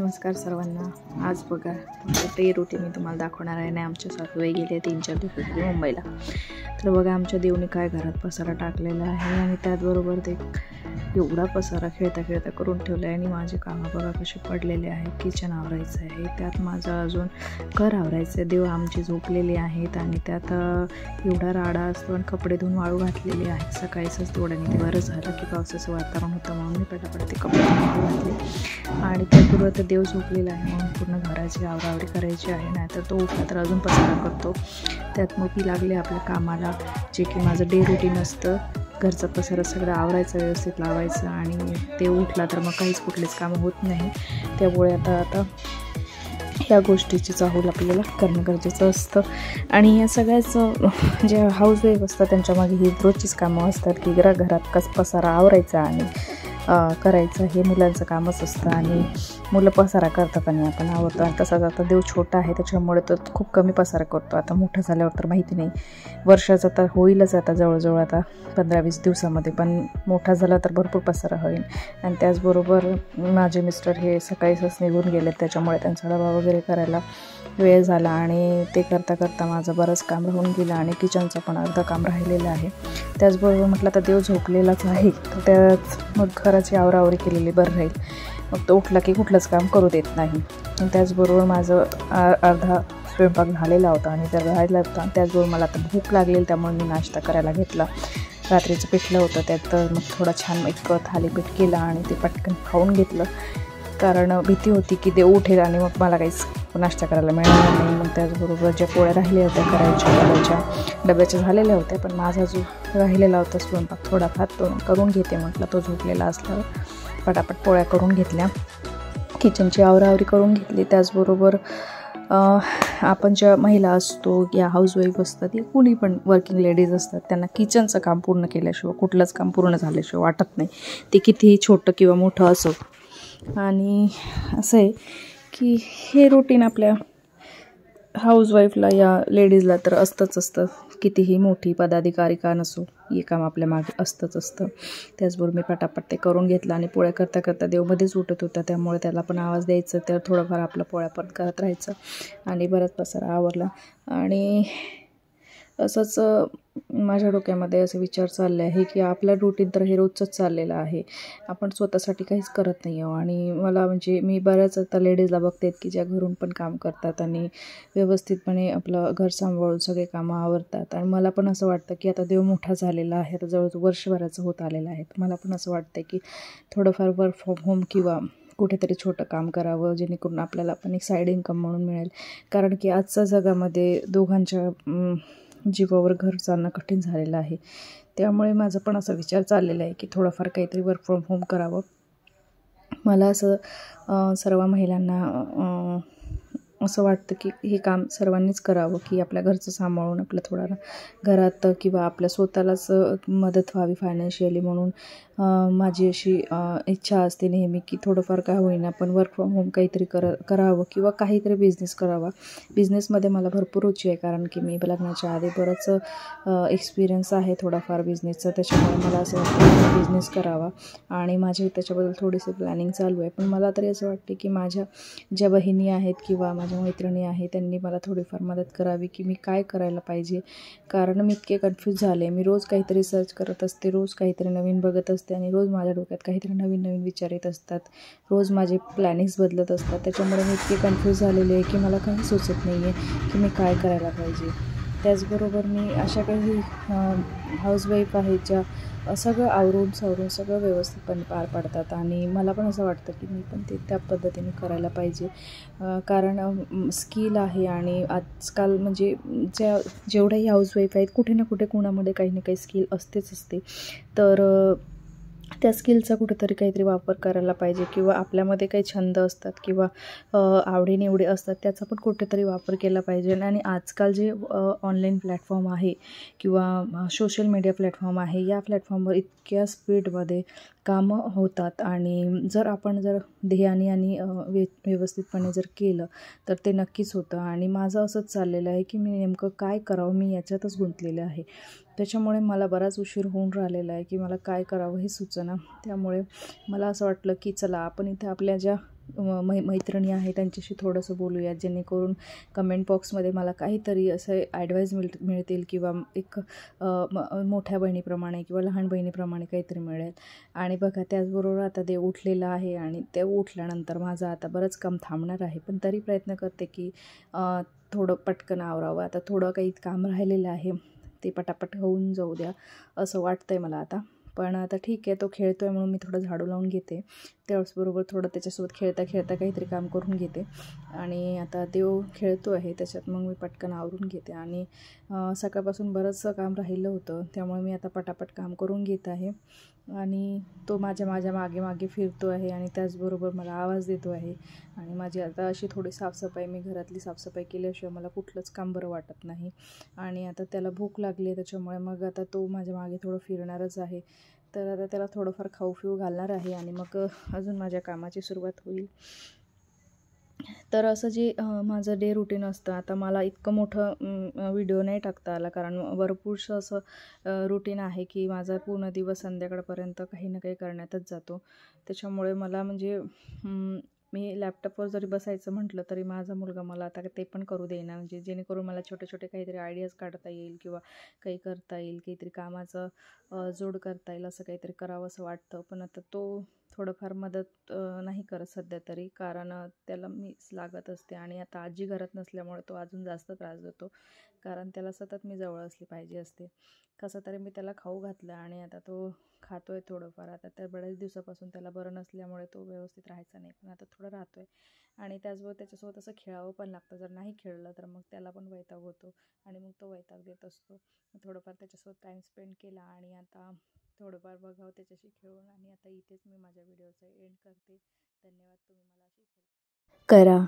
नमस्कार सर्वांना। आज बघा डे रुटीन मी तुम्हाला दाखवणार आहे. आणि आमच्या सासूबाई गेले 3-4 दिवसापूर्वी मुंबईला. तर बघा आमच्या देवनी काय घरात पसारा टाकलेला आहे आणि त्याचबरोबर ते एवढा पसारा खेळता खेळता करून ठेवला आहे. आणि माझे कामं बघा कसे पडलेले आहेत. किचन आवरायचं आहे, त्यात माझं अजून घर आवरायचं आहे. देव आमचे झोपलेले आहेत आणि त्यात एवढा राडा असतो आणि कपडे धुवून वाळू घातलेले आहेत. सकाळीच थोड्याने ते बरं झालं की पावसाचं वातावरण होतं म्हणून मी पटापट ते कपडे वाळू घातले. आणि त्याचबरोबर तर देव झोपलेला आहे म्हणून पूर्ण घराची आवरावरी करायची आहे. नाहीतर तो उठला तर अजून पसारा करतो. त्यात मग मी लागले आपल्या कामाला, जे की माझं डे रुटीन असतं. घरचा पसारा सगळं आवरायचं, व्यवस्थित लावायचं. आणि ते उठला तर मग कुठलेच कामं होत नाही. त्यामुळे आता या गोष्टीची चाहूल आपल्याला करणं गरजेचं असतं. आणि या सगळ्याच जे हाऊसवाईफ असतात त्यांच्यामागे ही रोजचीच कामं असतात की घरात पसारा आवरायचा आणि करायचं. हे मुलांचं कामच असतं आणि मुलं पसारा करतात आणि आपण आवडतो. आणि तसाच आता देव छोटा आहे त्याच्यामुळे तो खूप कमी पसारा करतो. आता मोठा झाल्यावर तर माहिती नाही, वर्षाचा तर होईलच आता जवळजवळ आता 15-20 दिवसामध्ये, पण मोठा झाला तर भरपूर पसारा होईल. आणि त्याचबरोबर माझे मिस्टर हे सकाळीच निघून गेले, त्याच्यामुळे त्यांचा डबा वगैरे करायला वेळ झाला. आणि ते करता करता माझं बरंच काम राहून गेलं आणि किचनचं पण अर्धं काम राहिलेलं आहे. त्याचबरोबर म्हटलं आता देव झोपलेलाच आहे तर त्यात मग घराची आवरावरी केलेली बरं राहील. मग तो उठला की कुठलंच काम करू देत नाही. आणि त्याचबरोबर माझं अर्धा स्वयंपाक झालेला होता आणि त्या राहिला होता. त्याचबरोबर मला आता भूक लागलेली, त्यामुळे मी नाश्ता करायला घेतला. रात्रीचं पिठलं होतं त्यात मग थोडा छान एक थालीपीठ केला आणि ते पटकन खाऊन घेतलं. कारण भीती होती की ते उठेल आणि मग मला काहीच नाश्ता करायला मिळणार नाही. मग त्याचबरोबर ज्या पोळ्या राहिल्या होत्या करायच्या डब्याच्या झालेल्या होत्या, पण माझा जो राहिलेला होता स्वयंपाक थोडाफार तो करून घेते म्हटलं. तो झोपलेला असल्यावर पटापट पोळ्या करून घेतल्या, किचनची आवरावरी करून घेतली. त्याचबरोबर आपण ज्या महिला असतो या हाऊसवाईफ असतात या कुणी पण वर्किंग लेडीज असतात, त्यांना किचनचं काम पूर्ण केल्याशिवाय कुठलंच काम पूर्ण झाल्याशिवाय वाटत नाही, ते कितीही छोटं किंवा मोठं असो. आणि असं आहे की हे रुटीन आपल्या हाऊसवाईफला या लेडीजला तर असतं. कितीही मोठी पदाधिकारिका नसो, हे काम आपल्या मागे असतं. त्याचबरोबर मी पटापट ते करून घेतलं. आणि पोळ्या करता करता देवमध्येच उठत होता, त्यामुळे त्याला पण आवाज द्यायचं, तर थोडंफार आपलं पोळ्या परत करत राहायचं. आणि बराच पसारा आवरला. आणि असंच माझ्या डोक्यामध्ये असे विचार चालले आहे की आपलं रुटीन तर हे रोजचंच चाललेलं आहे, आपण स्वतःसाठी काहीच करत नाही आहोत. आणि मला म्हणजे मी बऱ्याच आता लेडीजला बघते की ज्या घरून पण काम करतात आणि व्यवस्थितपणे आपलं घर सांभाळून सगळे कामं आवरतात. आणि मला पण असं वाटतं की आता देव मोठा झालेला आहे, आता जवळजवळ वर्षभराचं होत आलेलं आहे. मला पण असं वाटतं की थोडंफार वर्क फ्रॉम होम किंवा कुठेतरी छोटं काम करावं, जेणेकरून आपल्याला पण एक साईड इन्कम म्हणून मिळेल. कारण की आजच्या जगामध्ये दोघांच्या जीवावर घर चालणं कठीण झालेलं आहे. त्यामुळे माझा पण असा विचार चाललेला आहे की थोडंफार काहीतरी वर्क फ्रॉम होम करावं. मला असं सर्व महिलांना असं वाटतं की हे काम सर्वांनीच करावं, की आपल्या घरचं सांभाळून आपलं थोडा घरात किंवा आपल्या स्वतःलाच मदत व्हावी फायनान्शियली. म्हणून माझी अशी इच्छा असते नेहमी की थोडंफार काय होईना पण वर्क फ्रॉम होम काहीतरी करावं किंवा काहीतरी बिझनेस करावा. बिझनेसमध्ये मला भरपूर रुची आहे, कारण की मी लग्नाच्या आधी बरंच एक्सपिरियन्स आहे थोडाफार बिझनेसचा. त्याच्यामुळे मला असं वाटतं की बिझनेस करावा आणि माझी त्याच्याबद्दल थोडीशी प्लॅनिंग चालू आहे. पण मला तरी असं वाटते की माझ्या ज्या बहिणी आहेत किंवा माझ्या मैत्रिणी आहेत त्यांनी मला थोडीफार मदत करावी की मी काय करायला पाहिजे. कारण मी इतके कन्फ्यूज झाले. मी रोज काहीतरी सर्च करत असते, रोज काहीतरी नवीन बघत असते आणि रोज माझ्या डोक्यात काहीतरी नवीन विचार येत असतात. रोज माझे प्लॅनिंग्स बदलत असतात. त्याच्यामुळे मी इतके कन्फ्यूज झालेले आहे की मला काही सुचत नाही आहे की मी काय करायला पाहिजे. त्याचबरोबर मी अशा काही हाऊसवाईफ आहेत ज्या सगळं आवरून सावरून सगळं व्यवस्थितपणे पार पाडतात. आणि मला पण असं वाटतं की मी पण ते त्या पद्धतीने करायला पाहिजे. कारण स्किल आहे आणि आजकाल म्हणजे जेवढ्याही हाऊसवाईफ आहेत कुठे ना कुठे कोणामध्ये काही ना काही स्किल असते. तर त्या स्किलचा कुठेतरी काहीतरी वापर करायला पाहिजे किंवा आपल्यामध्ये काही छंद असतात किंवा आवडीनिवडी असतात त्याचा पण कुठेतरी वापर केला पाहिजे. आणि आजकाल जे ऑनलाईन प्लॅटफॉर्म आहे किंवा सोशल मीडिया प्लॅटफॉर्म आहे, या प्लॅटफॉर्मवर इतक्या स्पीडमध्ये कामं होतात. आणि जर आपण ध्येयाने आणि व्यवस्थितपणे जर केलं तर ते नक्कीच होतं. आणि माझं असंच चाललेलं आहे की मी नेमकं काय करावं, मी याच्यातच गुंतलेलं आहे. त्याच्यामुळे मला बराच उशीर होऊन राहिलेला आहे की मला काय करावं हे सुचेना. त्यामुळे मला असं वाटलं की चला आपण इथे आपल्या ज्या मैत्रिणी आहे त्यांच्याशी थोडंसं बोलूया, जेणेकरून कमेंट बॉक्समध्ये मला काहीतरी असे ॲडवाईस मिळतील किंवा एक मोठ्या बहिणीप्रमाणे किंवा लहान बहिणीप्रमाणे काहीतरी मिळेल. आणि बघा त्याचबरोबर आता देव उठलेलं आहे आणि ते उठल्यानंतर माझं आता बरंच काम थांबणार आहे, पण तरी प्रयत्न करते की थोडं पटकन आवरावं. आता थोडं काही काम राहिलेलं आहे, ते पटापट होऊन जाऊ द्या असं वाटतंय मला आता. पण आता ठीक आहे, तो खेळतो आहे म्हणून मी थोडं झाडू लावून घेते, त्याचबरोबर थोडं त्याच्यासोबत खेळता खेळता काहीतरी काम करून घेते. आणि आता देव खेळतो आहे त्याच्यात मग मी पटकन आवरून घेते. आणि सकाळपासून बरंचसं काम राहिलं होतं, त्यामुळे मी आता पटापट काम करून घेत आहे. आणि तो माझ्या मागे मागे फिरतो आहे आणि त्याचबरोबर मला आवाज देतो आहे. आणि माझी आता अशी थोडी साफसफाई, मी घरातली साफसफाई केल्याशिवाय मला कुठलंच काम बरं वाटत नाही. आणि आता त्याला भूक लागली आहे, त्याच्यामुळे मग आता तो माझ्या मागे थोडं फिरणारच आहे. तर आता त्याला थोडंफार खाऊ पिऊ घालणार आहे आणि मग अजून माझ्या कामाची सुरुवात होईल. तर असं जे माझं डे रुटीन असतं, आता मला इतकं मोठं व्हिडिओ नाही टाकता आला, कारण भरपूरसं असं रुटीन आहे की माझा पूर्ण दिवस संध्याकाळपर्यंत काही ना काही करण्यातच जातो. त्याच्यामुळे मला म्हणजे मी लॅपटॉपवर जरी बसायचं म्हटलं तरी माझा मुलगा मला आता ते पण करू देईना, म्हणजे जेणेकरून मला छोटे छोटे काहीतरी आयडियाज काढता येईल किंवा काही करता येईल, काहीतरी कामाचं जोड करता येईल, असं काहीतरी करावं असं वाटतं. पण आता तो थोडंफार मदत नाही करत सध्या तरी, कारण त्याला मीच लागत असते. आणि आता आजी घरात नसल्यामुळे तो अजून जास्त त्रास देतो, कारण त्याला सतत मी जवळ असली पाहिजे असते. कसं तरी मी त्याला खाऊ घातलं आणि आता तो खातो आहे थोडंफार. आता त्या बऱ्याच दिवसापासून त्याला बरं नसल्यामुळे तो व्यवस्थित राहायचा नाही, पण आता थोडं राहतो आहे. आणि त्याचबरोबर त्याच्यासोबत असं खेळावं पण लागतं, जर नाही खेळलं तर मग त्याला पण वैताग होतो आणि मग तो वैताग देत असतो. थोडंफार त्याच्यासोबत टाईम स्पेंड केला आणि आता थोडंफार बघावं त्याच्याशी खेळून. आणि आता इथेच मी माझ्या व्हिडिओचा एंड करते. धन्यवाद. तुम्ही मला अशीच करा.